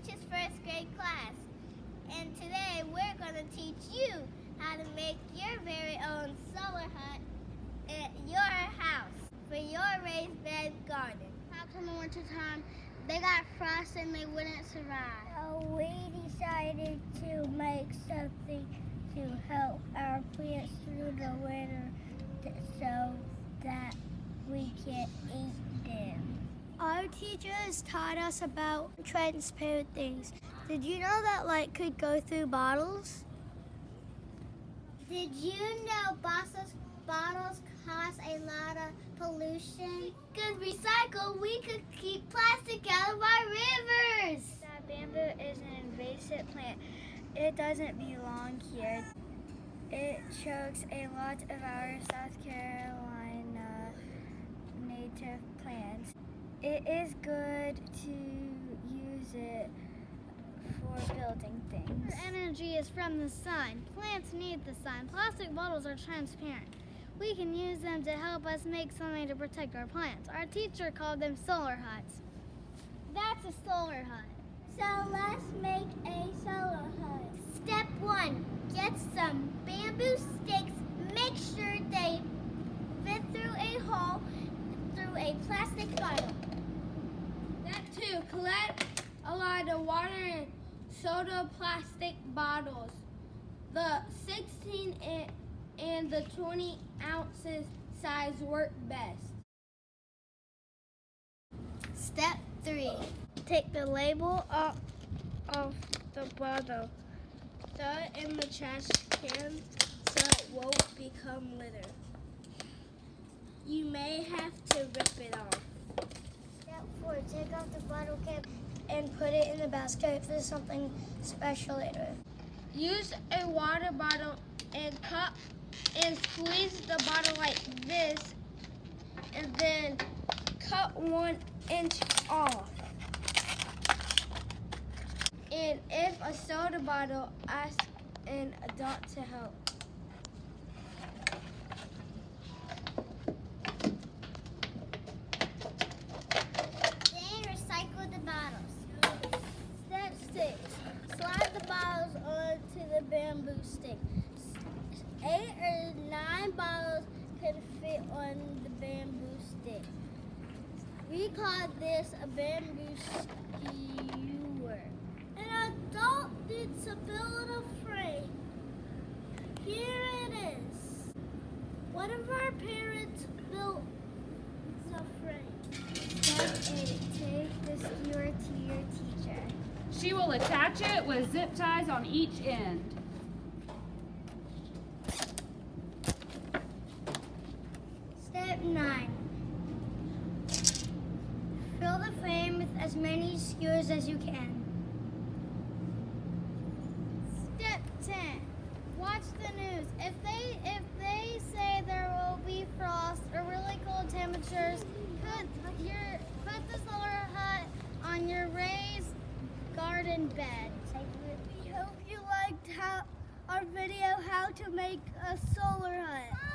teaches first grade class. And today we're going to teach you how to make your very own solar hut at your house for your raised bed garden. How come in wintertime they got frost and they wouldn't survive? We decided to make something to help our plants through the winter so that we can eat them. Our teachers taught us about transparent things. Did you know that light could go through bottles? Did you know bottles cause a lot of pollution? Could recycle, we could keep plastic out of our rivers. That bamboo is an invasive plant. It doesn't belong here. It chokes a lot of our South Carolina native plants. It is good to use it for building things. Energy is from the sun. Plants need the sun. Plastic bottles are transparent. We can use them to help us make something to protect our plants. Our teacher called them solar huts. That's a solar hut. So let's make a solar hut. Step 1, get some bamboo sticks. Make sure they fit through a hole through a plastic bottle. Step 2, collect a lot of water in soda plastic bottles. The 16 and the 20 ounces size work best. Step 3, Take the label off of the bottle. Throw it in the trash can so it won't become litter. You may have to rip it off. Step 4, take off the bottle cap and put it in the basket for something special later. Use a water bottle and cup and squeeze the bottle like this and then cut 1 inch off. And if a soda bottle, ask an adult to help. Then recycle the bottles. Step 6, slide the bottles onto the bamboo stick. 8 or 9 bottles can fit on the bamboo stick. We call this a bamboo skewer. An adult needs to build a frame. Here it is. One of our parents built the frame. Step 8, take the skewer to your teacher. She will attach it with zip ties on each end. Step 9. Fill the frame with as many skewers as you can. Step 10. Watch the news. If they say there will be frost or really cold temperatures, put the solar hut on your raised garden bed. We hope you liked our video how to make a solar hut.